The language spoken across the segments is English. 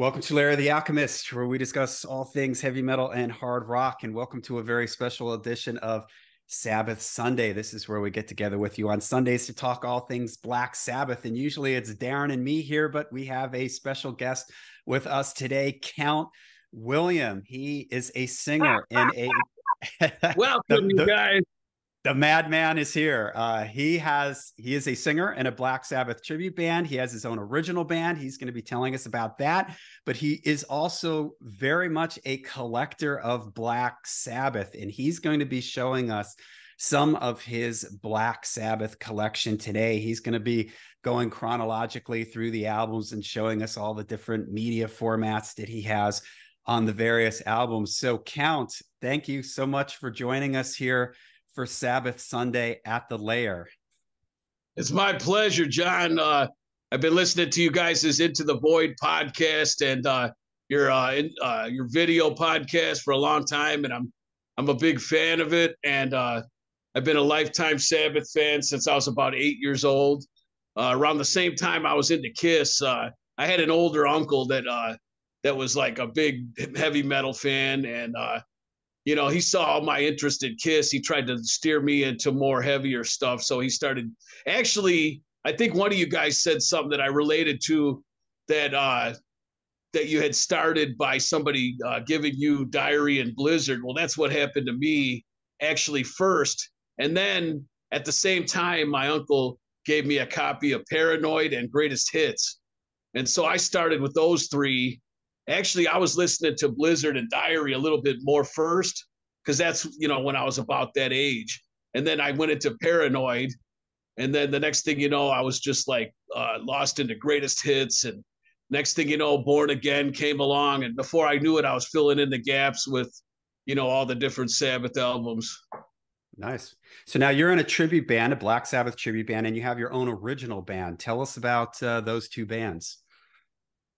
Welcome to Larry the Alchemist, where we discuss all things heavy metal and hard rock. And welcome to a very special edition of Sabbath Sunday. This is where we get together with you on Sundays to talk all things Black Sabbath. And usually it's Darin and me here, but we have a special guest with us today, Count William. He is a singer in a Welcome, you guys. The madman is here. He is a singer in a Black Sabbath tribute band. He has his own original band. He's going to be telling us about that. But he is also very much a collector of Black Sabbath, and he's going to be showing us some of his Black Sabbath collection today. He's going to be going chronologically through the albums and showing us all the different media formats that he has on the various albums. So, Count, thank you so much for joining us here for Sabbath Sunday at the Lair. It's my pleasure, John. I've been listening to you guys' Into the Void podcast and your video podcast for a long time, and I'm a big fan of it. And I've been a lifetime Sabbath fan since I was about 8 years old. Around the same time I was into Kiss, I had an older uncle that was like a big heavy metal fan, and he saw my interest in Kiss. He tried to steer me into more heavier stuff. So he started, actually, I think one of you guys said something that I related to, that you had started by somebody giving you Diary and Blizzard. Well, that's what happened to me actually first. And then at the same time, my uncle gave me a copy of Paranoid and Greatest Hits. And so I started with those three. Actually, I was listening to Blizzard and Diary a little bit more first, because that's, when I was about that age. And then I went into Paranoid. And then the next thing you know, I was just like lost into Greatest Hits. And next thing you know, Born Again came along. And before I knew it, I was filling in the gaps with, all the different Sabbath albums. Nice. So now you're in a tribute band, a Black Sabbath tribute band, and you have your own original band. Tell us about those two bands.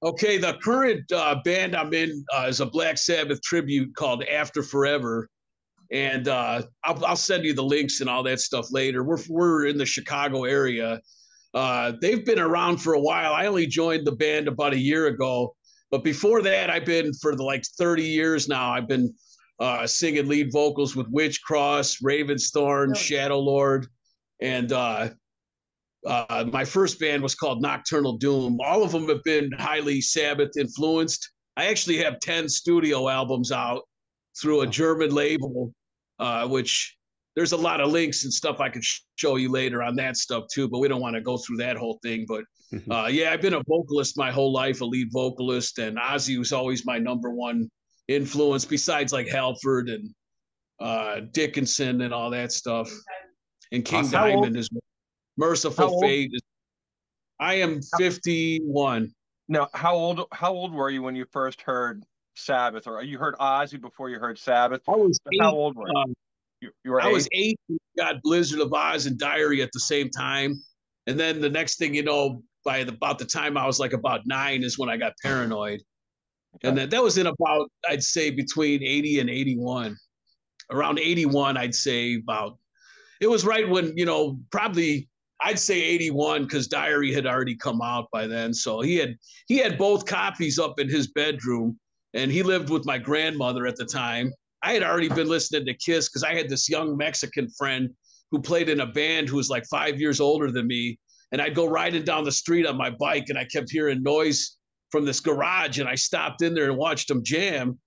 Okay, the current band I'm in is a Black Sabbath tribute called After Forever, and I'll send you the links and all that stuff later. We're in the Chicago area. They've been around for a while. I only joined the band about a year ago, but before that, I've been for 30 years now. I've been singing lead vocals with Witchcross, Ravensthorn, Shadow Lord, and my first band was called Nocturnal Doom. All of them have been highly Sabbath influenced. I actually have 10 studio albums out through a German label, which there's a lot of links and stuff I could show you later on that stuff too, but we don't want to go through that whole thing. But yeah, I've been a vocalist my whole life, a lead vocalist, and Ozzy was always my number one influence besides like Halford and Dickinson and all that stuff. And King Diamond is Merciful Fate. I am 51. Now, how old were you when you first heard Sabbath, or you heard Ozzy before you heard Sabbath? I was 8. How old were you? You were 8? I was 8. Got Blizzard of Oz and Diary at the same time, and then the next thing you know, by about the time I was like about 9 is when I got Paranoid, and that was in about, I'd say, between 80 and 81. Around 81, I'd say about. It was right when probably. I'd say 81 because Diary had already come out by then. So he had both copies up in his bedroom, and he lived with my grandmother at the time. I had already been listening to Kiss because I had this young Mexican friend who played in a band who was like 5 years older than me. And I'd go riding down the street on my bike, and I kept hearing noise from this garage, and I stopped in there and watched them jam.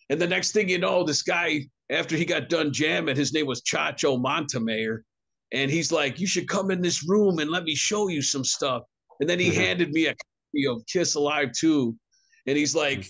And the next thing you know, this guy, after he got done jamming, his name was Chacho Montemayor. And he's like, you should come in this room and let me show you some stuff. And then he handed me a copy of Kiss Alive 2. And he's like,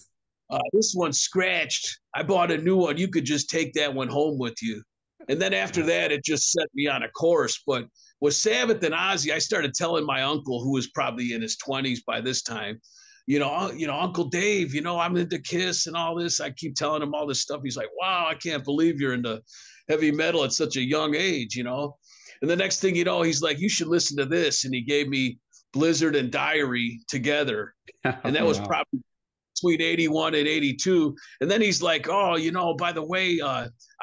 this one's scratched. I bought a new one. You could just take that one home with you. And then after that, it just set me on a course. But with Sabbath and Ozzy, I started telling my uncle, who was probably in his 20s by this time, Uncle Dave, I'm into Kiss and all this. I keep telling him all this stuff. He's like, wow, I can't believe you're into heavy metal at such a young age, And the next thing you know, he's like, you should listen to this. And he gave me Blizzard and Diary together. And that was probably between 81 and 82. And then he's like, oh, by the way,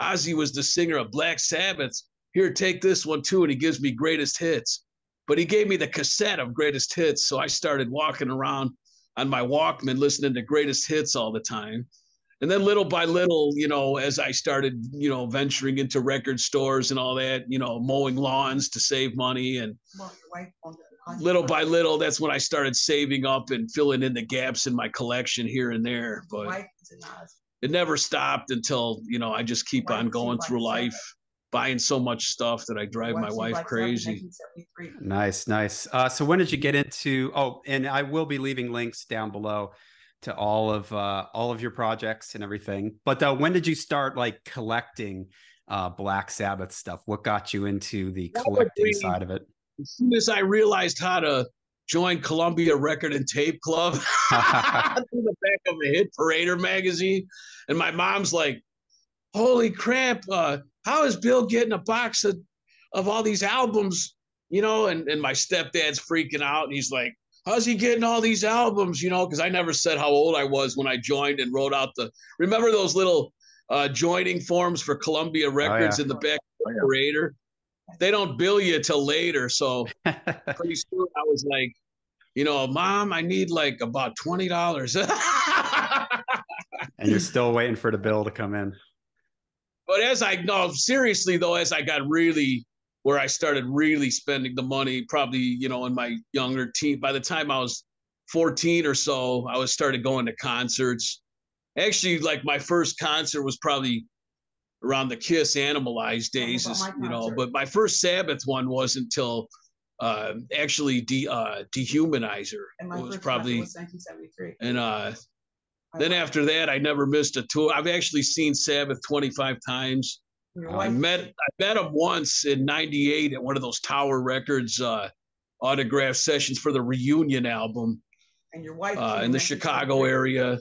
Ozzy was the singer of Black Sabbath. Here, take this one too. And he gives me Greatest Hits. But he gave me the cassette of Greatest Hits. So I started walking around on my Walkman listening to greatest hits all the time. And then little by little, you know, as I started, you know, venturing into record stores and all that, you know, mowing lawns to save money. And little by little, that's when I started saving up and filling in the gaps in my collection here and there. But it never stopped until, you know, I just keep on going through life, buying so much stuff that I drive my wife crazy. Nice, nice. So when did you get into, oh, and I will be leaving links down below to all of your projects and everything. But when did you start like collecting Black Sabbath stuff? What got you into the collecting side of it? As soon as I realized how to join Columbia Record and Tape Club through the back of a Hit Parader magazine, and my mom's like, "Holy crap! How is Bill getting a box of all these albums?" You know, and my stepdad's freaking out, and he's like, "How's he getting all these albums?" You know, because I never said how old I was when I joined and wrote out remember those little joining forms for Columbia Records in the back of the Parader? They don't bill you till later. So pretty soon I was like, you know, Mom, I need like about $20. And you're still waiting for the bill to come in. But seriously though, as I got really, where I started really spending the money, probably, you know, in my younger teen, by the time I was 14 or so, I started going to concerts. Actually, like my first concert was probably around the Kiss Animalized days, you know, but my first Sabbath one wasn't until actually Dehumanizer. And it was probably 1973. And then after that, I never missed a tour. I've actually seen Sabbath 25 times. I met him once in '98 at one of those Tower Records autograph sessions for the Reunion album. And your wife in the Chicago area.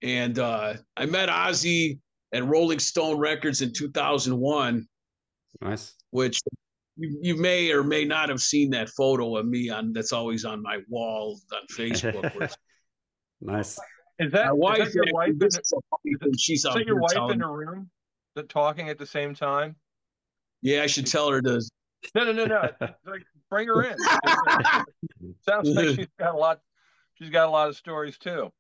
And I met Ozzy at Rolling Stone Records in 2001. Nice. Which you may or may not have seen that photo of me that's always on my wall on Facebook. Nice. Is that your wife? Is that your wife in the room that talking at the same time? Yeah, I should tell her to. No. Bring her in. Sounds like she's got a lot. She's got a lot of stories too.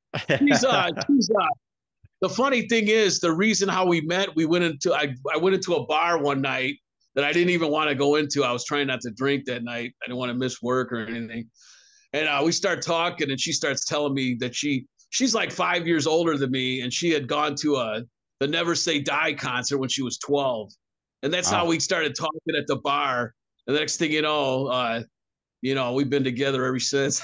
The funny thing is, the reason how we met, I went into a bar one night that I didn't even want to go into. I was trying not to drink that night. I didn't want to miss work or anything. And we start talking, and she starts telling me that she's like 5 years older than me, and she had gone to the Never Say Die concert when she was 12. And that's how we started talking at the bar. And the next thing you know, we've been together ever since.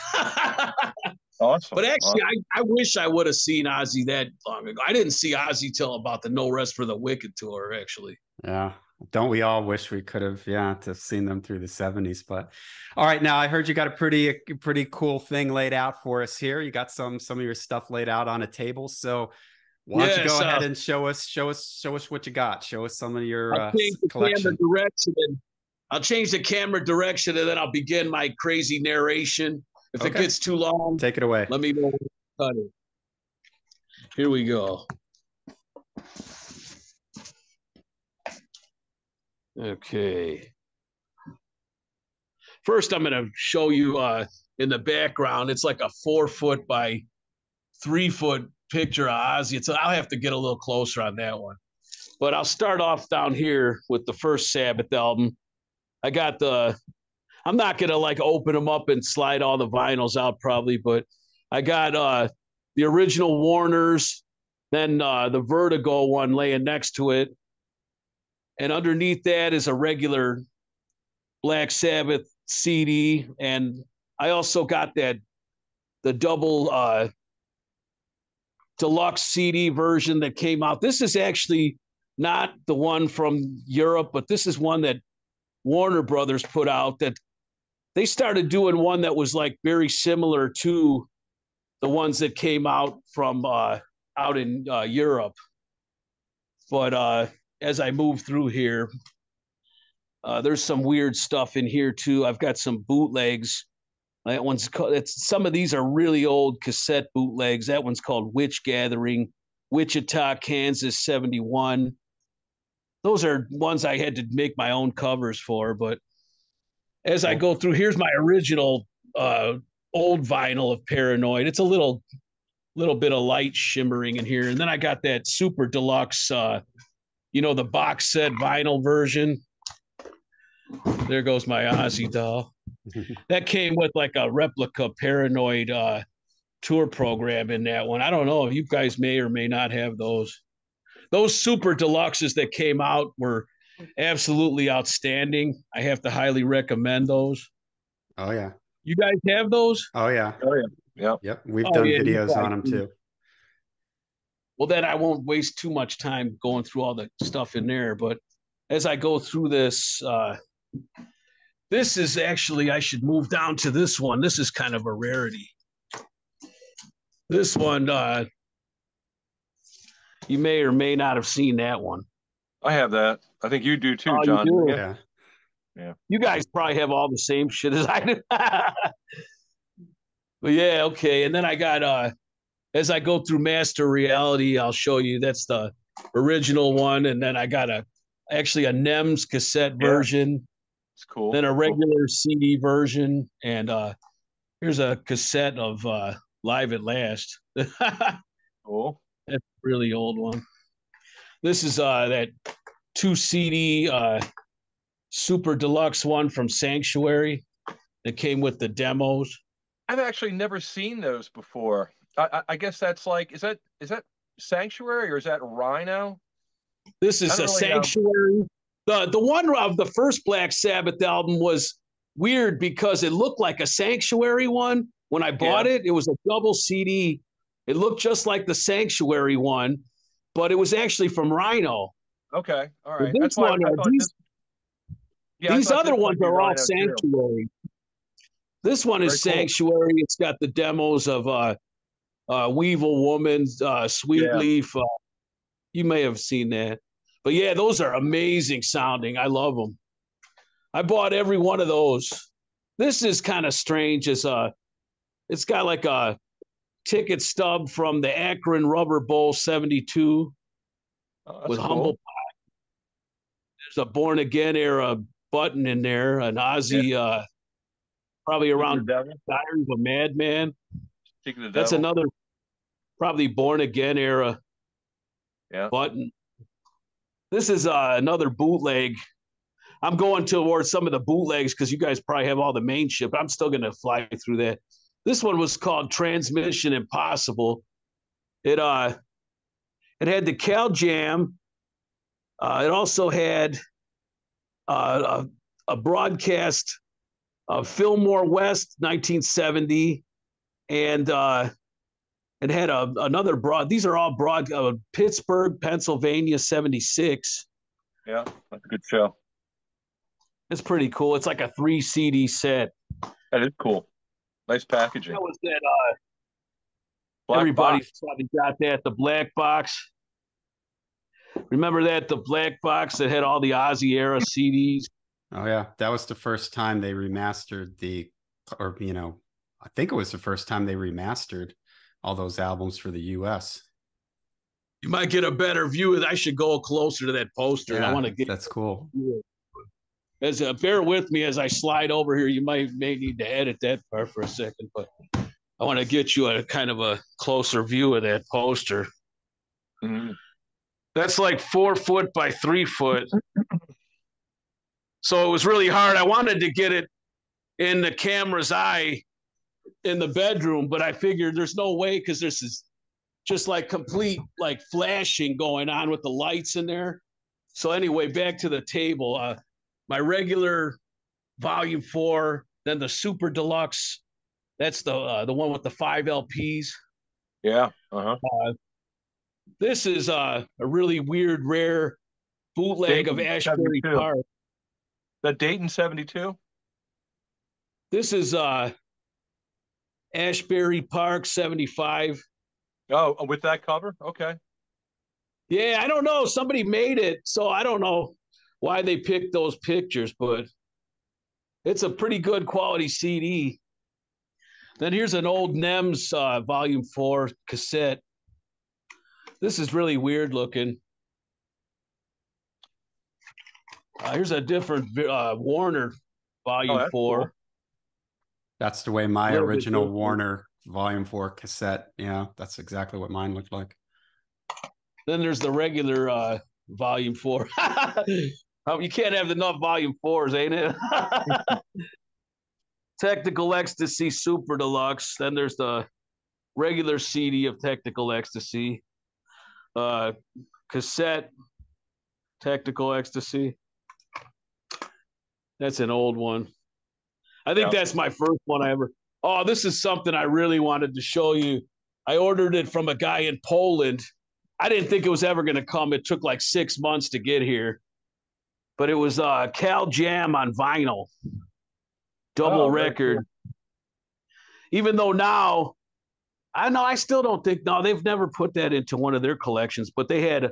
Awesome. But actually, I wish I would have seen Ozzy that long ago. I didn't see Ozzy till about the No Rest for the Wicked tour, actually. Yeah. Don't we all wish we could have, to have seen them through the 70s. But all right, now I heard you got a pretty cool thing laid out for us here. You got some of your stuff laid out on a table. So why don't you go ahead and show us what you got. Show us some of your collection. I'll change the camera direction, and then I'll begin my crazy narration. If it gets too long, take it away. Let me know. Cut it. Here we go. Okay. First, I'm going to show you in the background. It's like a 4-foot by 3-foot picture of Ozzy. I'll have to get a little closer on that one. But I'll start off down here with the first Sabbath album. I got I'm not going to like open them up and slide all the vinyls out probably, but I got the original Warners, then the Vertigo one laying next to it. And underneath that is a regular Black Sabbath CD. And I also got the double deluxe CD version that came out. This is actually not the one from Europe, but this is one that Warner Brothers put out that they started doing one that was like very similar to the ones that came out from out in Europe. But as I move through here, there's some weird stuff in here too. I've got some bootlegs. That one's some of these are really old cassette bootlegs. That one's called Witch Gathering, Wichita, Kansas, 71. Those are ones I had to make my own covers for. But as I go through, here's my original old vinyl of Paranoid. It's a little bit of light shimmering in here. And then I got that super deluxe, the box set vinyl version. There goes my Ozzy doll. That came with like a replica Paranoid tour program in that one. I don't know if you guys may or may not have those. Those super deluxes that came out were absolutely outstanding. I have to highly recommend those. Oh yeah. You guys have those? Oh yeah. Oh yeah. Yeah. Yep. We've done videos on them too. Well, then I won't waste too much time going through all the stuff in there. But as I go through this, this is actually, I should move down to this one. This is kind of a rarity. This one, you may or may not have seen that one. I have that. I think you do too, Oh, John. you do? Yeah. Yeah. You guys probably have all the same shit as I do. But yeah, okay. And then I got as I go through Master Reality, I'll show you that's the original one. And then I got actually a NEMS cassette version. It's cool. Then a regular CD version. And here's a cassette of Live at Last. Cool. That's a really old one. This is that 2 CD super deluxe one from Sanctuary that came with the demos. I've actually never seen those before. I guess that's like, is that Sanctuary or is that Rhino? This is a really Sanctuary. The one of the first Black Sabbath album was weird because it looked like a Sanctuary one. When I bought it, it was a double CD. It looked just like the Sanctuary one, but it was actually from Rhino. Okay, all right. That's why these other ones are all Sanctuary. Too. This one is Sanctuary. It's got the demos of Weevil Woman, Sweet Leaf. You may have seen that. But yeah, those are amazing sounding. I love them. I bought every one of those. This is kind of strange. It's got like a ticket stub from the Akron Rubber Bowl 72 with cool. Humble Pie. There's a Born Again era button in there, an Ozzy, probably around Diary of a Madman. That's another probably Born Again era button. This is another bootleg. I'm going towards some of the bootlegs because you guys probably have all the main shit, but I'm still going to fly through that. This one was called Transmission Impossible. It had the Cal Jam. It also had a broadcast of Fillmore West, 1970, and it had another these are all Pittsburgh, Pennsylvania, 76. Yeah, that's a good show. It's pretty cool. It's like a 3 CD set. That is cool. Nice packaging. That was that. Everybody probably got that. The black box. Remember that? The black box that had all the Ozzy era CDs. Oh yeah, that was the first time they remastered I think it was the first time they remastered all those albums for the U.S. You might get a better view of. I should go closer to that poster. Yeah, I want to get. That's cool. Bear with me as I slide over here. You may need to edit that part for a second, but I want to get you a kind of a closer view of that poster. Mm-hmm. That's like 4 foot by 3 foot. So it was really hard. I wanted to get it in the camera's eye in the bedroom, but I figured there's no way because this is just like complete like flashing going on with the lights in there. So anyway, back to the table. My regular volume 4, then the super deluxe. That's the one with the 5 LPs. Yeah. This is a really weird, rare bootleg Dayton, of Ashbury 72. Park. The Dayton 72? This is Ashbury Park 75. Oh, with that cover? Okay. Yeah, I don't know. Somebody made it, so I don't know why they picked those pictures, but it's a pretty good quality CD. Then here's an old NEMS Volume 4 cassette. This is really weird looking. Here's a different Warner Volume 4. Cool. That's the way my Little bit original different. Warner Volume 4 cassette. Yeah, that's exactly what mine looked like. Then there's the regular Volume 4. You can't have enough Volume 4s, ain't it? Technical Ecstasy Super Deluxe. Then there's the regular CD of Technical Ecstasy. Cassette Technical Ecstasy. That's an old one. I think that's my first one I ever. Oh, this is something I really wanted to show you. I ordered it from a guy in Poland. I didn't think it was ever going to come. It took like 6 months to get here. But it was Cal Jam on vinyl. Double record. Cool. Even though now, I still don't think, no, they've never put that into one of their collections, but they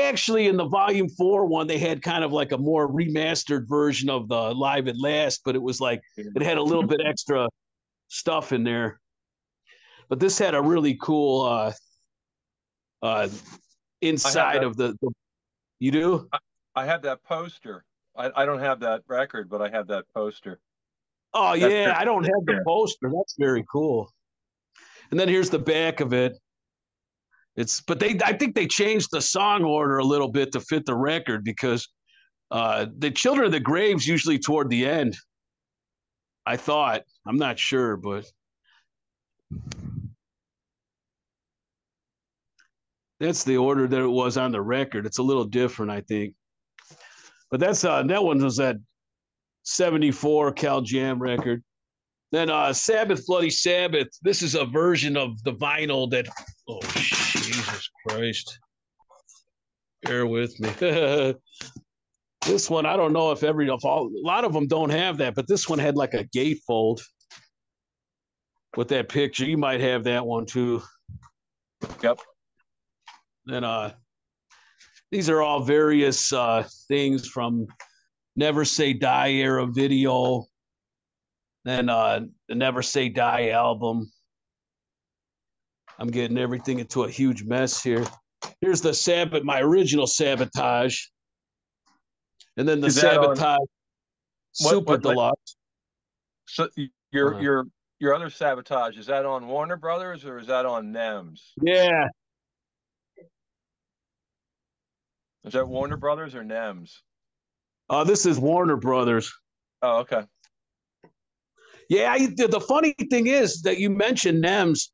actually, in the Volume 4 one, they had kind of like a more remastered version of the Live at Last, but it was like, it had a little bit extra stuff in there. But this had a really cool inside of the you do? I have that poster. I don't have that record, but I have that poster. Oh, yeah, I don't have the poster. That's very cool. And then here's the back of it. I think they changed the song order a little bit to fit the record because the Children of the Grave's usually toward the end. I thought. I'm not sure, but that's the order that it was on the record. It's a little different, I think. But that's that one was that 74 Cal Jam record. Then Sabbath Bloody Sabbath. This is a version of the vinyl that, oh, Jesus Christ. Bear with me. This one, I don't know if a lot of them don't have that, but this one had like a gatefold with that picture. You might have that one too. Yep. Then these are all various things from Never Say Die era video. Then the Never Say Die album. I'm getting everything into a huge mess here. Here's the Sabbath, my original Sabotage. And then the Sabotage Super Deluxe. So your other Sabotage, is that on Warner Brothers or is that on NEMS? Yeah. Is that Warner Brothers or NEMS? This is Warner Brothers. Oh, okay. Yeah, the funny thing is that you mentioned NEMS.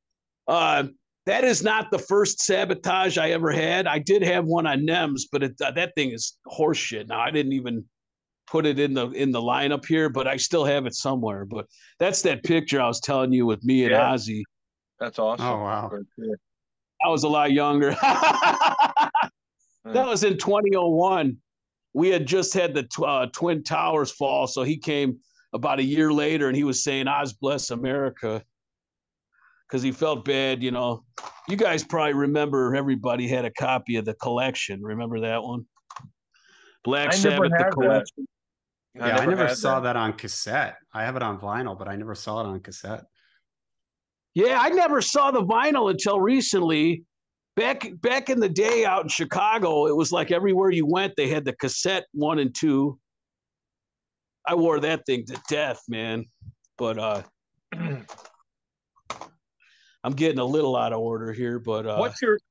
That is not the first Sabotage I ever had. I did have one on NEMS, but that thing is horseshit. Now I didn't even put it in the lineup here, but I still have it somewhere. But that's that picture I was telling you with me and Ozzy. That's awesome. Oh wow. I was a lot younger. That was in 2001. We had just had the Twin Towers fall, so he came about a year later, and he was saying, "Oz bless America," because he felt bad. You know, you guys probably remember everybody had a copy of the collection. Remember that one? Black Sabbath, the collection. Yeah, I never saw that on cassette. I have it on vinyl, but I never saw it on cassette. Yeah, I never saw the vinyl until recently. Back in the day out in Chicago, it was like everywhere you went, they had the cassette 1 and 2. I wore that thing to death, man. But I'm getting a little out of order here. But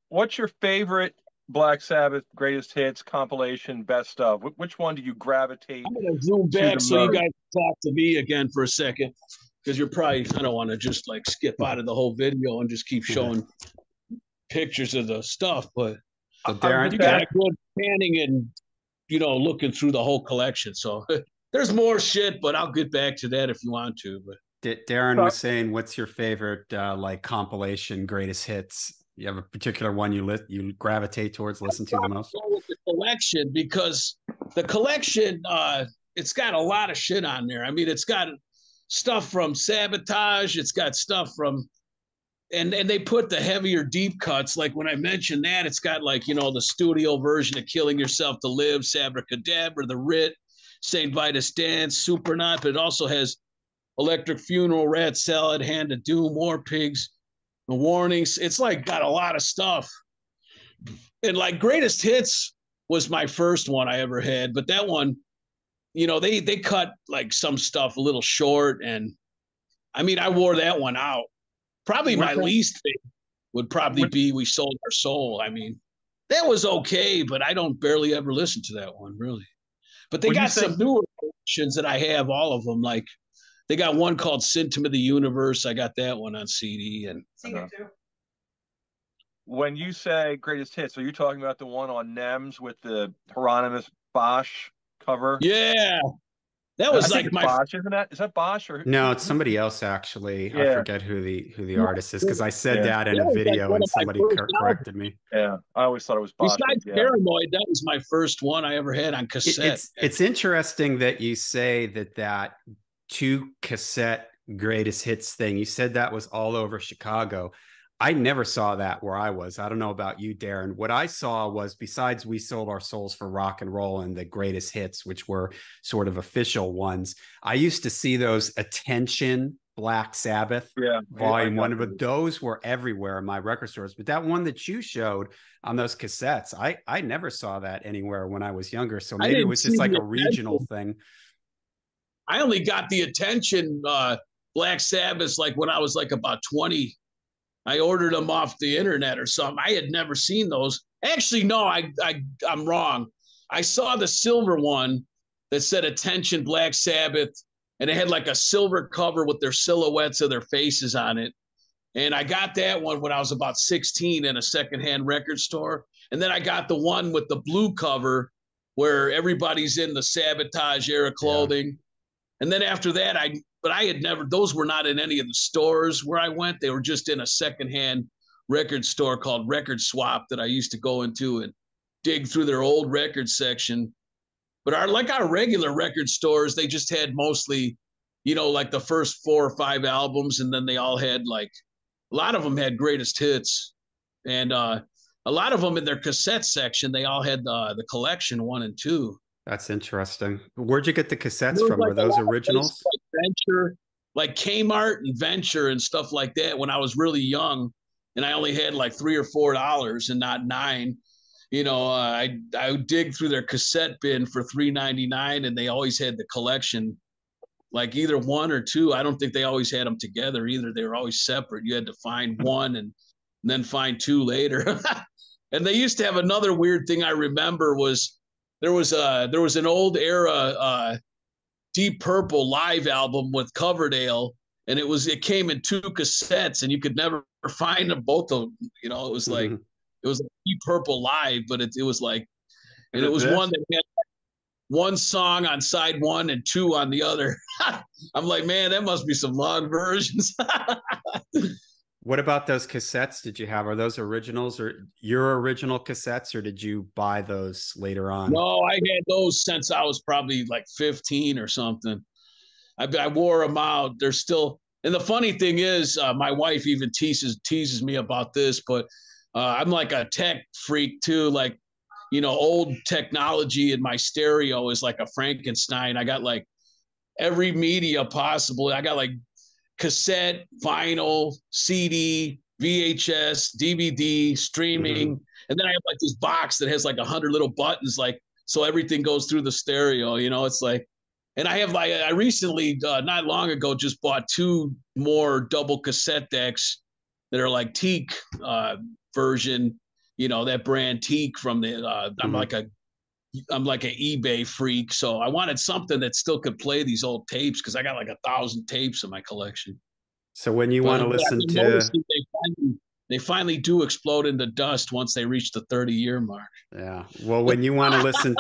what's your favorite Black Sabbath greatest hits compilation best of? Which one do you gravitate? I'm gonna zoom back so you guys talk to me again for a second, because you're probably, I don't want to just like skip out of the whole video and just keep showing pictures of the stuff, but Darin, you got a good panning and looking through the whole collection. So there's more shit, but I'll get back to that if you want to. But Darin was saying, what's your favorite like compilation greatest hits? You have a particular one you gravitate towards, listen to the most? With the collection, because the collection it's got a lot of shit on there. I mean, it's got stuff from Sabotage, it's got stuff from and they put the heavier deep cuts. Like when I mentioned that, it's got like, the studio version of Killing Yourself to Live, Sabracadabra, The Writ, St. Vitus Dance, Supernaut, but it also has Electric Funeral, Rat Salad, Hand of Doom, War Pigs, The Warnings. It's like got a lot of stuff. And like Greatest Hits was my first one I ever had, but that one, they cut like some stuff a little short, and I mean, I wore that one out. Probably my least favorite would probably be We Sold Our Soul. I mean, that was okay, but I don't barely ever listen to that one, really. But they got some newer versions that I have, all of them. Like they got one called Symptom of the Universe. I got that one on CD. And when you say greatest hits, are you talking about the one on NEMS with the Hieronymus Bosch cover? Yeah. That was like my Bosch, isn't that? Is that Bosch or no? It's somebody else actually. Yeah. I forget who the artist is because I said that in a video and somebody corrected me. Yeah, I always thought it was Bosch. Besides Paranoid, that was my first one I ever had on cassette. It's interesting that you say that 2 cassette greatest hits thing. You said that was all over Chicago. I never saw that where I was. I don't know about you, Darin. What I saw was, besides We Sold Our Souls for Rock and Roll and the greatest hits, which were sort of official ones, I used to see those Attention Black Sabbath volume 1, but those were everywhere in my record stores. But that one that you showed on those cassettes, I never saw that anywhere when I was younger. So maybe it was just like a regional thing. I only got the Attention Black Sabbath like when I was like about 20. I ordered them off the internet or something. I had never seen those. Actually, no, I'm wrong. I saw the silver one that said Attention Black Sabbath, and it had like a silver cover with their silhouettes of their faces on it. And I got that one when I was about 16 in a secondhand record store. And then I got the one with the blue cover where everybody's in the Sabotage era clothing. Yeah. And then after that, but I had never, those were not in any of the stores where I went. They were just in a secondhand record store called Record Swap that I used to go into and dig through their old record section. But our regular record stores, they just had mostly, like the first 4 or 5 albums. And then they all had a lot of them had greatest hits. And a lot of them in their cassette section, they all had the collection 1 and 2. That's interesting. Where'd you get the cassettes from? Were those originals? Like Venture, like Kmart and Venture and stuff like that when I was really young, and I only had like $3 or $4 and not $9. I would dig through their cassette bin for $3.99, and they always had the collection, like either 1 or 2. I don't think they always had them together either. They were always separate. You had to find 1 and then find 2 later. And they used to have another weird thing I remember was there was an old era Deep Purple live album with Coverdale, and it came in 2 cassettes, and you could never find them both of them. It was like it was a Deep Purple live, but it was like, and it was one that had 1 song on side 1 and 2 on the other. I'm like, man, that must be some long versions. What about those cassettes did you have? Are those originals or your original cassettes, or did you buy those later on? No, I had those since I was probably like 15 or something. I wore them out. They're still, and the funny thing is, my wife even teases me about this, but I'm like a tech freak too. Like, old technology in my stereo is like a Frankenstein. I got like every media possible. I got like cassette, vinyl, CD, VHS, DVD, streaming. And then I have like this box that has like 100 little buttons, like, so everything goes through the stereo, it's like, and I recently, not long ago, just bought 2 more double cassette decks that are like Teak version, that brand Teak from the, I'm like an eBay freak. So I wanted something that still could play these old tapes because I got like 1,000 tapes in my collection. So when you want to listen to, they finally do explode into dust once they reach the 30-year mark. Yeah. Well, when you want to listen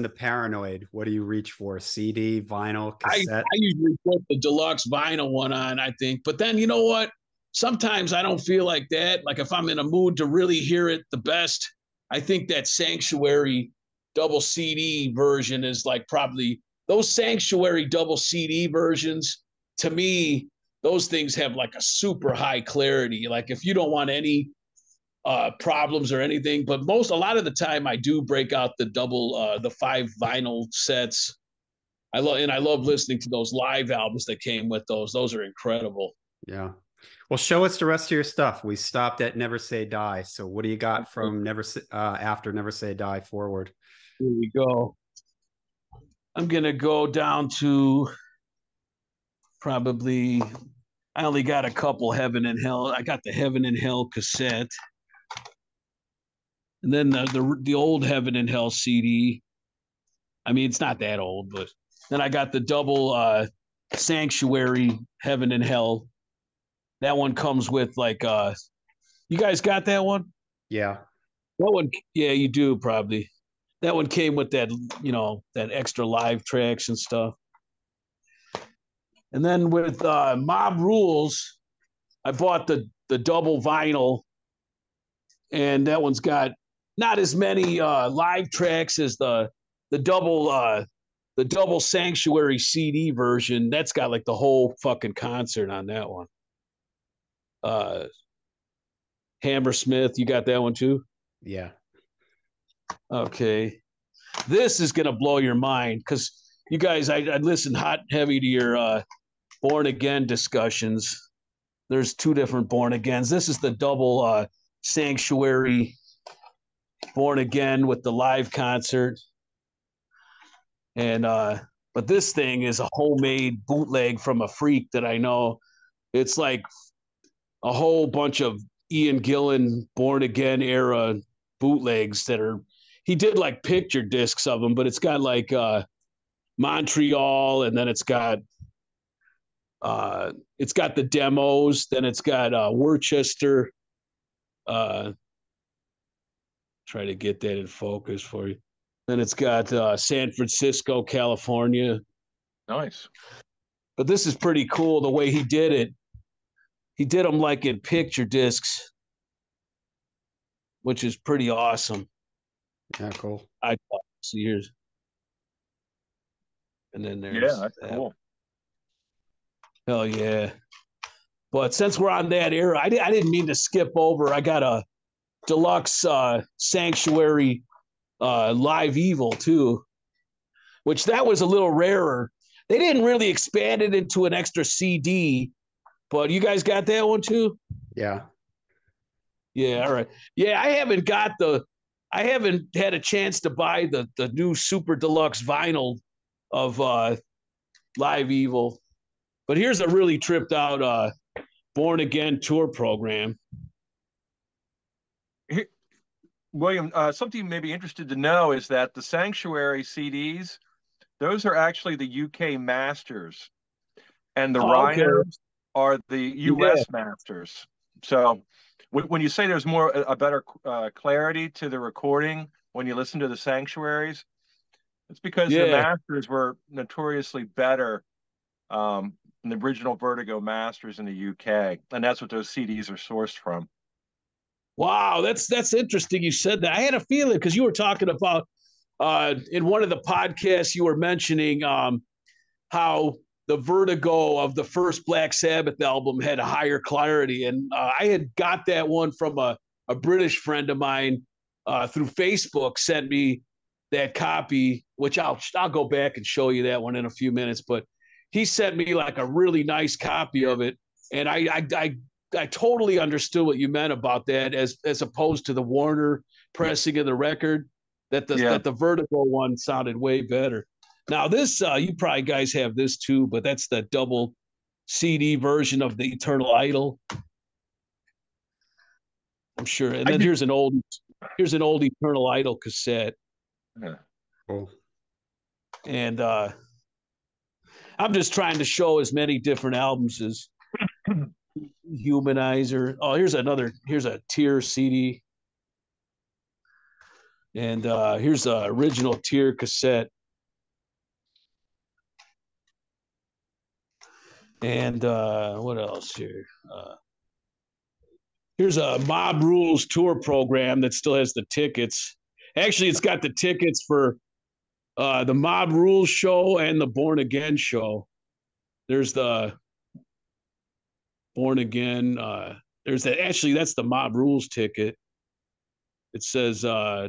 to Paranoid, what do you reach for? CD, vinyl, cassette? I usually put the deluxe vinyl one on, I think. But then you know what? Sometimes I don't feel like that. Like if I'm in a mood to really hear it the best, I think that Sanctuary double CD version is like probably those Sanctuary double CD versions. To me, those things have like a super high clarity. Like if you don't want any problems or anything, but a lot of the time I do break out the 5 vinyl sets. I love listening to those live albums that came with those. Those are incredible. Yeah. Well, show us the rest of your stuff. We stopped at Never Say Die. So what do you got from after Never Say Die forward? Here we go. I'm going to go down to probably, I only got a couple Heaven and Hell. I got the Heaven and Hell cassette. And then the old Heaven and Hell CD. I mean, it's not that old, but then I got the double Sanctuary Heaven and Hell. That one comes with like you guys got that one? Yeah. That one, yeah, you do probably. That one came with that, that extra live tracks and stuff. And then with Mob Rules, I bought the double vinyl, and that one's got not as many live tracks as the double Sanctuary CD version. That's got like the whole fucking concert on that one. Hammersmith, you got that one too? Yeah. Okay. This is gonna blow your mind because you guys, I listened hot and heavy to your Born Again discussions. There's two different Born Agains. This is the double Sanctuary Born Again with the live concert. And but this thing is a homemade bootleg from a freak that I know. It's like a whole bunch of Ian Gillan Born Again era bootlegs that are, he did like picture discs of them, but it's got like Montreal, and then it's got the demos, then it's got Worcester. Try to get that in focus for you. Then it's got San Francisco, California. Nice. But this is pretty cool the way he did it. He did them like in picture discs, which is pretty awesome. Yeah, cool. I see here's, and then there's that's cool. Hell yeah! But since we're on that era, I didn't mean to skip over. I got a deluxe Sanctuary Live Evil too, which that was a little rarer. They didn't really expand it into an extra CD, but you guys got that one too? Yeah. Yeah, all right. Yeah, I haven't had a chance to buy the new super deluxe vinyl of Live Evil. But here's a really tripped out Born Again tour program. William, something you may be interested to know is that the Sanctuary CDs, those are actually the UK masters, and the Rhinos are the US masters. So when you say there's a better clarity to the recording when you listen to the Sanctuaries, it's because the masters were notoriously better than the original Vertigo masters in the UK, and that's what those CDs are sourced from. Wow, that's interesting. You said that. I had a feeling because you were talking about in one of the podcasts you were mentioning how the Vertigo of the first Black Sabbath album had a higher clarity, and I had got that one from a British friend of mine through Facebook. Sent me that copy, which I'll go back and show you that one in a few minutes. But he sent me like a really nice copy of it, and I totally understood what you meant about that, as opposed to the Warner pressing of the record, that the Vertigo one sounded way better. Now this, you probably guys have this too, but that's the double CD version of the Eternal Idol, I'm sure. And then here's an old Eternal Idol cassette. Yeah. Cool. And I'm just trying to show as many different albums as Humanizer. Oh, here's a Tear CD. And here's a original Tear cassette. And what else here? Here's a Mob Rules tour program that still has the tickets. Actually, it's got the tickets for the Mob Rules show and the Born Again show. There's the Born Again. There's that. Actually, that's the Mob Rules ticket. It says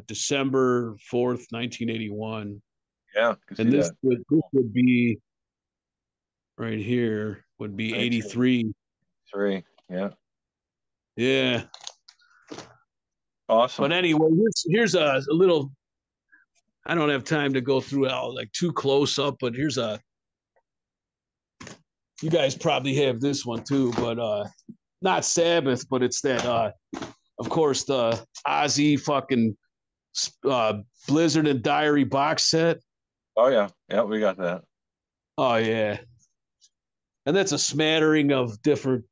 December 4th, 1981. Yeah. And this would be right here, would be 83. 3. Yeah. Yeah. Awesome. But anyway, here's a little, I don't have time to go through it all like too close up, but here's a You guys probably have this one too, but not Sabbath, but it's that of course the Ozzy fucking Blizzard and Diary box set. Oh yeah, yeah, we got that. Oh yeah, and that's a smattering of different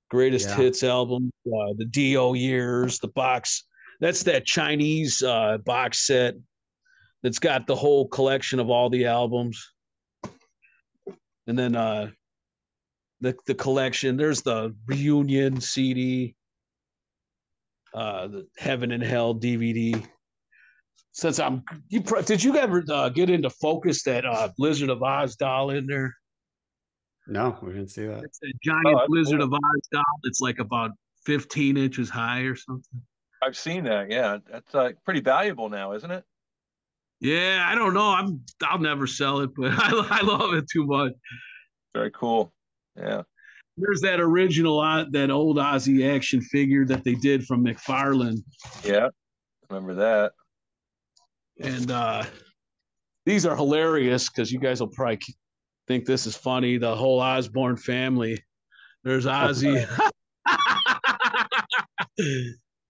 greatest hits albums. The Dio years, the box. That's that Chinese box set that's got the whole collection of all the albums. And then the collection. There's the reunion CD, the Heaven and Hell DVD. Since did you ever get into Focus that Blizzard of Oz doll in there? No, we didn't see that. It's a giant Blizzard of Oz doll. It's like about 15 inches high or something. I've seen that. Yeah, that's pretty valuable now, isn't it? Yeah, I don't know. I'll never sell it, but I love it too much. Very cool. Yeah. There's that original, that old Ozzy action figure that they did from McFarlane. Yeah, remember that. And these are hilarious because you guys will probably think this is funny. The whole Osborne family. There's Ozzy.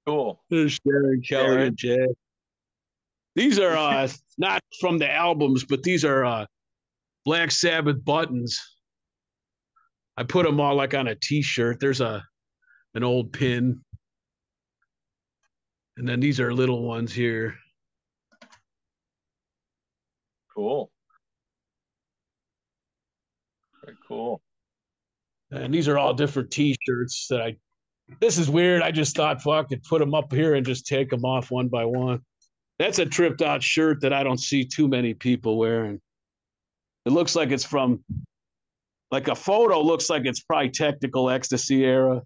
Cool. There's Sharon, Kelly, and Jay. These are not from the albums, but these are Black Sabbath buttons. I put them all like on a T-shirt. There's an old pin. And then these are little ones here. Cool. Very cool. And these are all different T-shirts that this is weird. I just thought, fuck it, put them up here and just take them off one by one. That's a tripped out shirt that I don't see too many people wearing. It looks like it's from, like a photo looks like it's probably Technical Ecstasy era.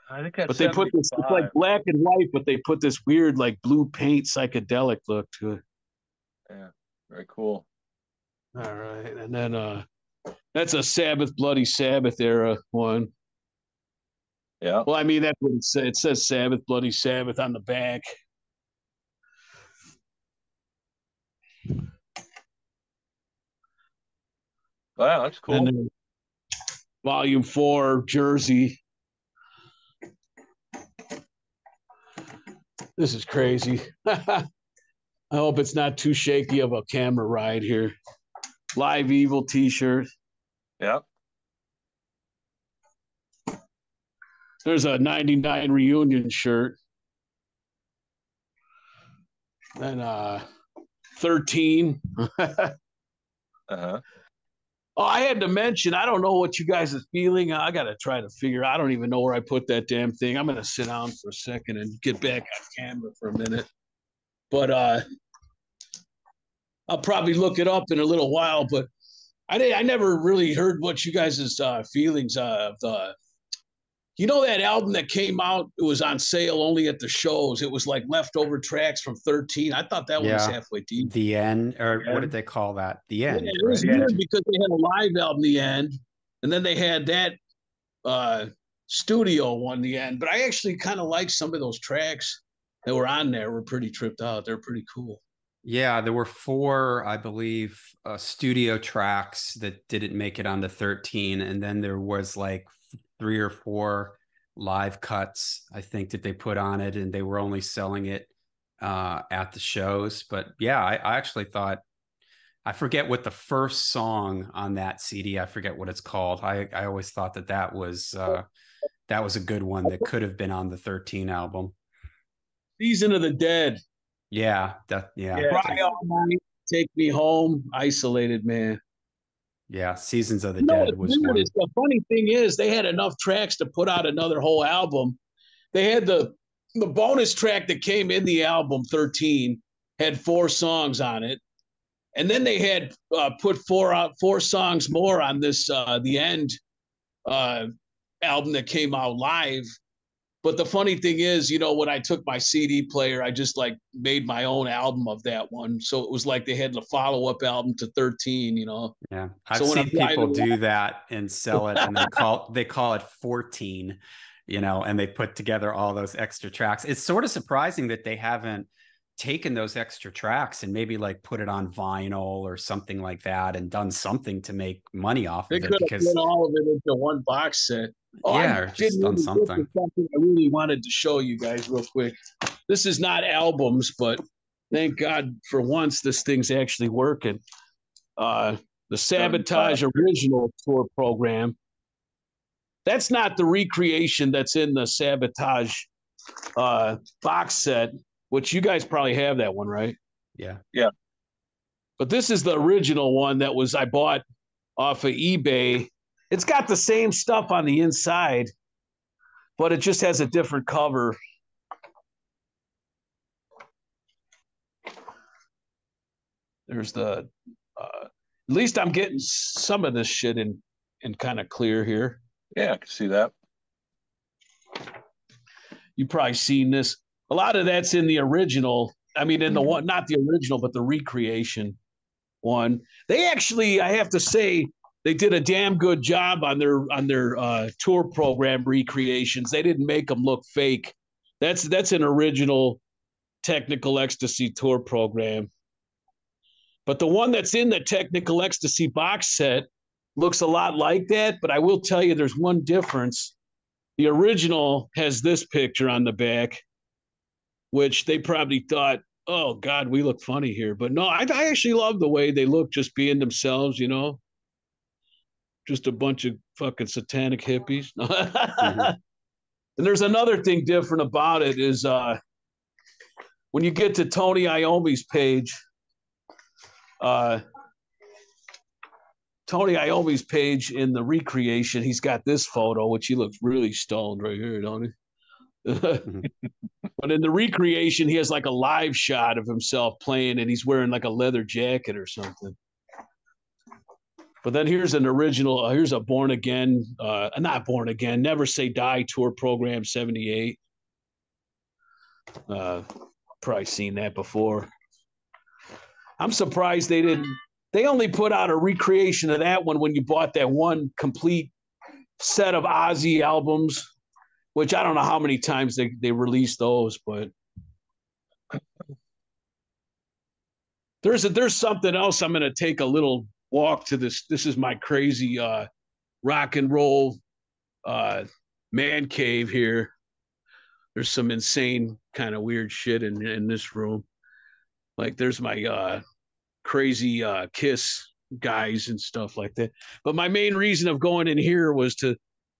I think that's. But they put this, it's like black and white, but they put this weird like blue paint psychedelic look to it. Yeah, very cool. All right, and then that's a Sabbath, Bloody Sabbath era one. Yeah. Well, I mean that's what it says. It says Sabbath, Bloody Sabbath on the back. Wow, that's cool. And Volume 4, Jersey. This is crazy. I hope it's not too shaky of a camera ride here. Live Evil t-shirt. Yep. There's a 99 reunion shirt. And 13. Uh-huh. Oh, I had to mention, I don't know what you guys are feeling. I got to try to figure, I don't even know where I put that damn thing. I'm going to sit down for a second and get back on camera for a minute. But I'll probably look it up in a little while. But I never really heard what you guys' feelings of you know that album that came out, it was on sale only at the shows. It was like leftover tracks from 13. I thought that one was halfway deep. The End, or what did they call that? The End. Yeah, it was weird because they had a live album, The End, and then they had that studio one, The End. But I actually kind of liked some of those tracks that were on there. Were pretty tripped out. They're pretty cool. Yeah, there were 4, I believe, studio tracks that didn't make it onto 13, and then there was like 3 or 4 live cuts, I think, that they put on it, and they were only selling it at the shows. But yeah, I actually thought, I forget what the first song on that CD, I forget what it's called. I always thought that was a good one that could have been on the 13 album. Season of the Dead. Yeah. Cry All Night, Take Me Home, Isolated Man. Yeah, Seasons of the Dead was one. The funny thing is, they had enough tracks to put out another whole album. They had the bonus track that came in the album 13 had 4 songs on it, and then they had put 4 songs more on this The End album that came out live. But the funny thing is, you know, when I took my CD player, I just like made my own album of that one. So it was like they had the follow-up album to 13, you know. Yeah. I've seen people do that and sell it, and they call it 14, you know, and they put together all those extra tracks. It's sort of surprising that they haven't taken those extra tracks and maybe like put it on vinyl or something like that and done something to make money off They of it, could have because put all of it into one box set. Oh, yeah, I or just didn't done even something. something I really wanted to show you guys real quick. This is not albums, but thank God for once this thing's actually working. The Sabotage original tour program. That's not the recreation that's in the Sabotage box set, which you guys probably have that one, right? Yeah. Yeah. But this is the original one that was I bought off of eBay. It's got the same stuff on the inside, but it just has a different cover. There's the at least I'm getting some of this shit in kind of clear here. Yeah, I can see that. You've probably seen this. A lot of that's in the original. I mean, in the one, not the original, but the recreation one. They actually, I have to say, they did a damn good job on their tour program recreations. They didn't make them look fake. That's an original Technical Ecstasy tour program. But the one that's in the Technical Ecstasy box set looks a lot like that. But I will tell you, there's one difference. The original has this picture on the back, which they probably thought, oh, God, we look funny here. But no, I actually love the way they look, just being themselves, you know? Just a bunch of fucking satanic hippies. Mm-hmm. And there's another thing different about it is when you get to Tony Iommi's page, Tony Iommi's page in the recreation, he's got this photo, which he looks really stoned right here, don't he? But in the recreation, he has like a live shot of himself playing, and he's wearing like a leather jacket or something. But then here's an original, here's a Born Again, not Born Again, Never Say Die tour program 78. Probably seen that before. I'm surprised they only put out a recreation of that one when you bought that one complete set of Ozzy albums, which I don't know how many times they released those, but there's something else. I'm going to take a little walk to this. This is my crazy rock and roll man cave here. There's some insane kind of weird shit in this room. Like there's my crazy Kiss guys and stuff like that. But my main reason of going in here was to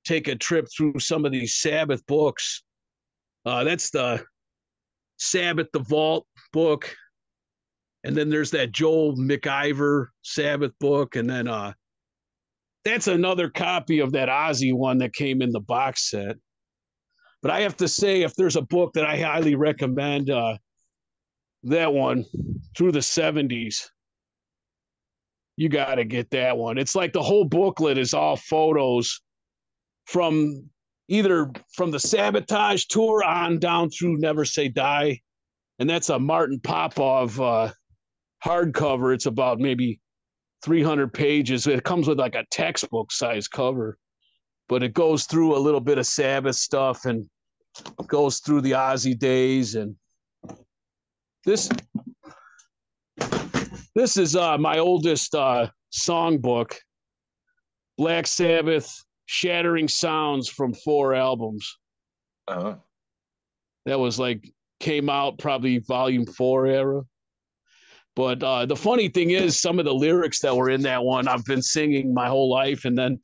take a trip through some of these Sabbath books. That's the Sabbath, the Vault book. And then there's that Joel McIver Sabbath book. And then that's another copy of that Ozzy one that came in the box set. But I have to say, if there's a book that I highly recommend, that one, Through the 70s, you got to get that one. It's like the whole booklet is all photos from either from the Sabotage tour on down through Never Say Die. And that's a Martin Popov hardcover. It's about maybe 300 pages. It comes with like a textbook size cover, but it goes through a little bit of Sabbath stuff and goes through the Ozzy days. And this is my oldest songbook, Black Sabbath, Shattering Sounds from 4 albums. Uh-huh. That was like, came out probably volume 4 era. But the funny thing is, some of the lyrics that were in that one, I've been singing my whole life. And then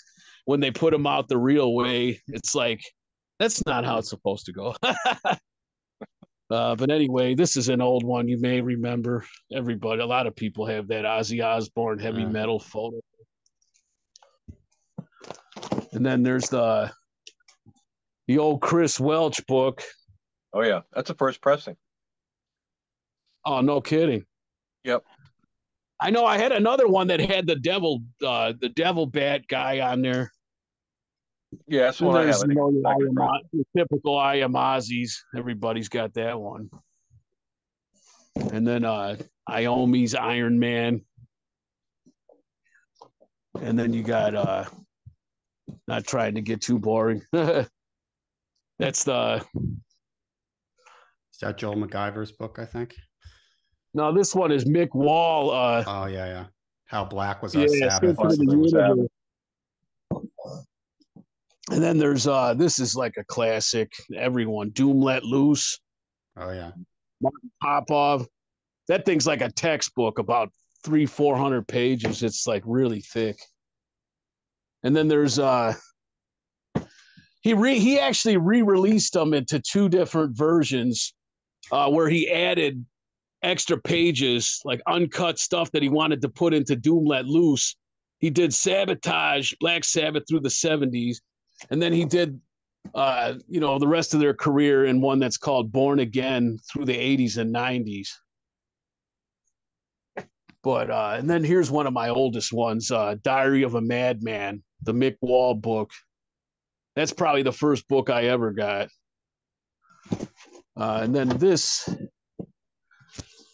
when they put them out the real way, it's like, that's not how it's supposed to go. But anyway, this is an old one. You may remember. Everybody, a lot of people have that Ozzy Osbourne heavy metal photo. And then there's the old Chris Welch book. Oh yeah, that's a first pressing. Oh, no kidding. Yep. I know I had another one that had the devil bat guy on there. Yeah, that's one I have. The typical I Am Ozzy's. Everybody's got that one. And then Iommi's Iron Man. And then you got not trying to get too boring. That's Is that Joel McIver's book, I think? No, this one is Mick Wall. Oh yeah. How black was our Yeah, Sabbath? And then there's this is like a classic. Everyone, Doom Let Loose. Oh yeah. Martin Popov. That thing's like a textbook, about 300-400 pages. It's like really thick. And then there's he actually re-released them into 2 different versions, where he added extra pages, like uncut stuff that he wanted to put into Doom Let Loose. He did Sabotage, Black Sabbath through the 70s, and then he did the rest of their career in one that's called Born Again through the 80s and 90s. But and then here's one of my oldest ones, Diary of a Madman, the Mick Wall book. That's probably the first book I ever got. And then this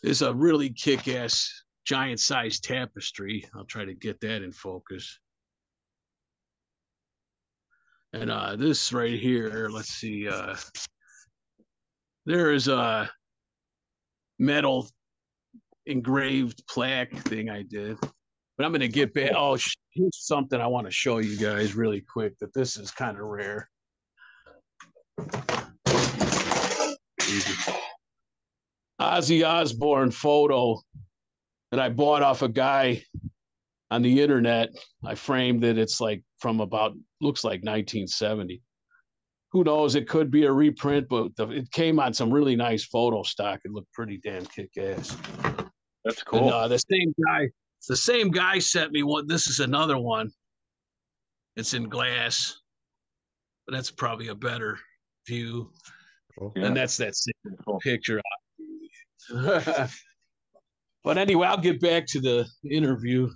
is a really kick-ass giant-sized tapestry. I'll try to get that in focus. And this right here, let's see. There is a metal engraved plaque thing I did. But I'm going to get back. Oh, here's something I want to show you guys really quick, that this is kind of rare. Ozzy Osbourne photo that I bought off a guy on the internet. I framed it. It's like from looks like 1970. Who knows? It could be a reprint, but it came on some really nice photo stock. It looked pretty damn kick-ass. That's cool. And, the same guy sent me one. This is another one. It's in glass, but that's probably a better view. Cool. Yeah. And that's that same picture. But anyway, I'll get back to the interview.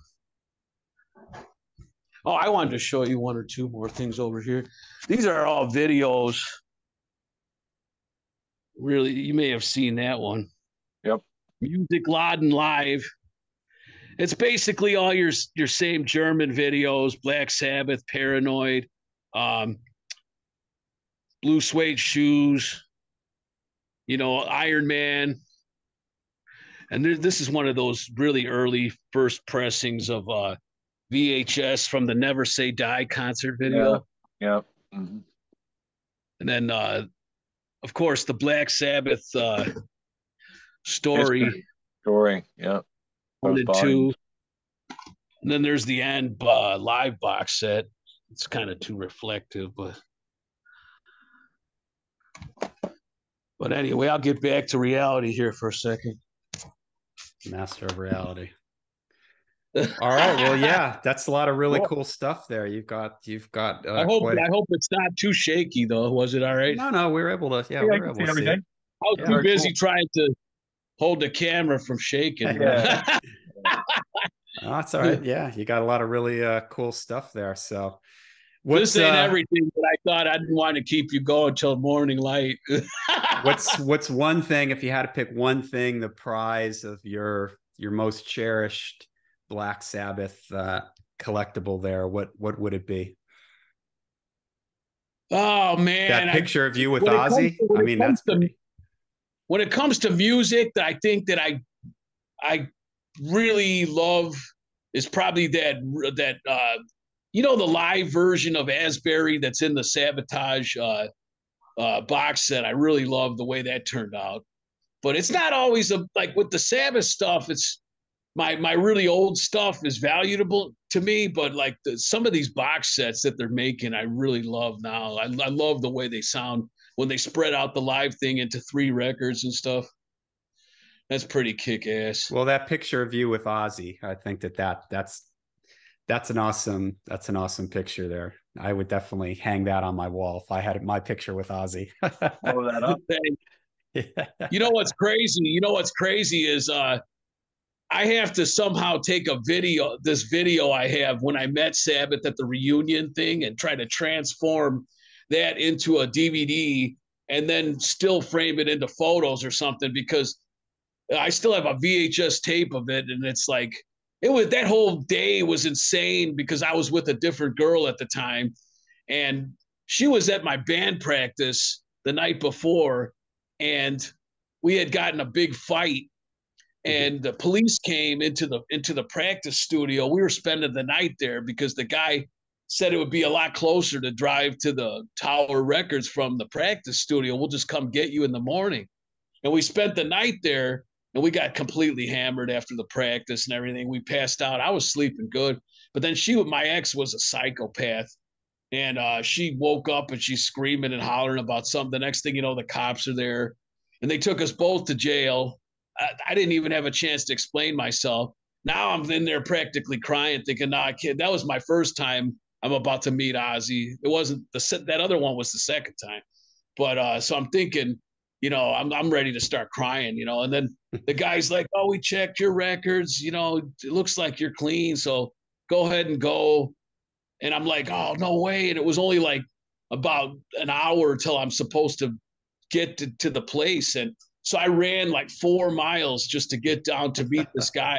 Oh, I wanted to show you 1 or 2 more things over here. These are all videos. Really, you may have seen that one. Yep. Music Laden Live. It's basically all your same German videos, Black Sabbath, Paranoid, Blue Suede Shoes, Iron Man. And this is one of those really early first pressings of VHS from the Never Say Die concert video. Yeah. Mm-hmm. And then, of course, the Black Sabbath story. Yeah. 1 and 2. And then there's the end live box set. It's kind of too reflective, but anyway, I'll get back to reality here for a second. Master of reality. All right. Well, yeah, that's a lot of really cool stuff there. You've got. I hope it's not too shaky though. Was it all right? No, we were able to. Yeah, we were able to see it. I was too busy trying to hold the camera from shaking. Yeah. Oh, that's all right. Yeah, you got a lot of really cool stuff there. So, this ain't everything, but I thought I didn't want to keep you going till morning light. What's one thing, if you had to pick one thing, the prize of your most cherished Black Sabbath collectible there, what would it be? Oh man, that picture of you with Ozzy. I mean, that's pretty. When it comes to music, that I think that I really love is probably that the live version of Asbury that's in the Sabotage box set. I really love the way that turned out. But it's not always like with the Sabbath stuff, it's my really old stuff is valuable to me, but like some of these box sets that they're making, I really love now. I love the way they sound when they spread out the live thing into 3 records and stuff. That's pretty kick-ass. Well, that picture of you with Ozzy, I think that's an awesome picture there. I would definitely hang that on my wall if I had my picture with Ozzy. Blow that up. Yeah. You know what's crazy is I have to somehow take this video I have when I met Sabbath at the reunion thing, and try to transform that into a DVD and then still frame it into photos or something, because I still have a VHS tape of it. And it's like, that whole day was insane because I was with a different girl at the time, and she was at my band practice the night before, and we had gotten a big fight. and the police came into the practice studio. We were spending the night there because the guy said it would be a lot closer to drive to the Tower Records from the practice studio. We'll just come get you in the morning. And we spent the night there, and we got completely hammered after the practice and everything. We passed out. I was sleeping good. But then my ex was a psychopath. And she woke up and she's screaming and hollering about something. The next thing you know, the cops are there. And they took us both to jail. I didn't even have a chance to explain myself. Now I'm in there practically crying, thinking, nah, kid, that was my first time I'm about to meet Ozzy. It wasn't that other one was the second time. But so I'm thinking, I'm ready to start crying, and then the guy's like, oh, we checked your records, it looks like you're clean. So go ahead and go. And I'm like, oh, no way. And it was only like about an hour till I'm supposed to get to the place. And so I ran like 4 miles just to get down to meet this guy.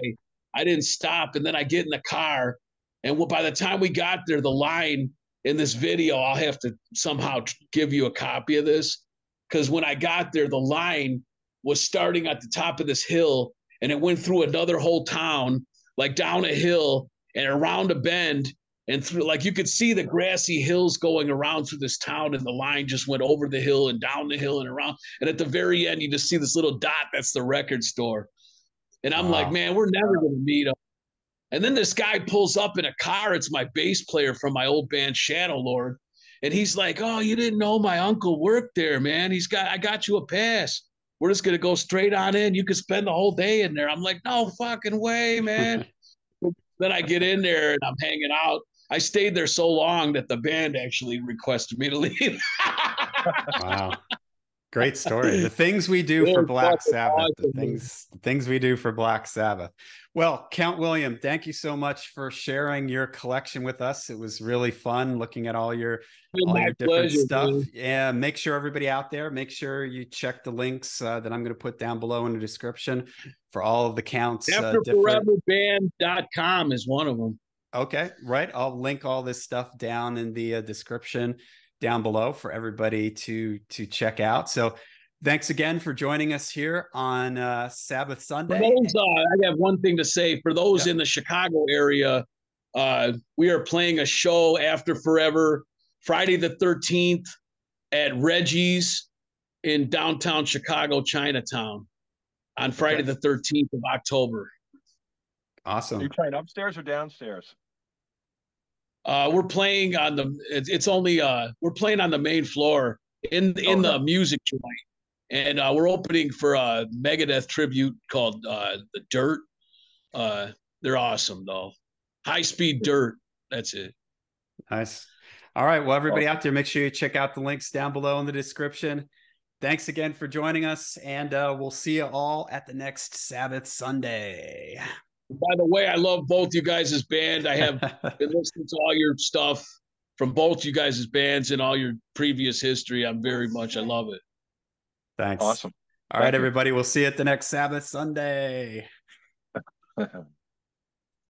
I didn't stop. And then I get in the car. And by the time we got there, the line in this video, I'll have to somehow give you a copy of this. Because when I got there, the line was starting at the top of this hill. And it went through another whole town, like down a hill and around a bend. And through, like, you could see the grassy hills going around through this town, and the line just went over the hill and down the hill and around. And at the very end, you just see this little dot. That's the record store. And I'm like, man, we're never going to meet up. And then this guy pulls up in a car. It's my bass player from my old band, Shadow Lord. And he's like, oh, you didn't know my uncle worked there, man. I got you a pass. We're just going to go straight on in. You could spend the whole day in there. I'm like, no fucking way, man. Then I get in there and I'm hanging out. I stayed there so long that the band actually requested me to leave. Wow. Great story. The things we do for Black Sabbath, the things we do for Black Sabbath. Well, Count William, thank you so much for sharing your collection with us. It was really fun looking at all your different stuff. Man. Yeah, make sure everybody out there, make sure you check the links that I'm going to put down below in the description for all of the counts. AfterForeverBand.com is one of them. Okay, right. I'll link all this stuff down in the description down below for everybody to check out. So thanks again for joining us here on Sabbath Sunday. For those, I have one thing to say. For those in the Chicago area, we are playing a show After Forever, Friday the 13th at Reggie's in downtown Chicago, Chinatown, on Friday the 13th of October. Awesome. Are you playing upstairs or downstairs? We're playing on we're playing on the main floor in the music joint, and we're opening for a Megadeth tribute called The Dirt. They're awesome though. High Speed Dirt. That's it. Nice. All right. Well, everybody out there, make sure you check out the links down below in the description. Thanks again for joining us, and we'll see you all at the next Sabbath Sunday. By the way, I love both you guys' band. I have been listening to all your stuff from both you guys' bands and all your previous history. I love it. Thanks. Awesome. All right, everybody. We'll see you at the next Sabbath Sunday.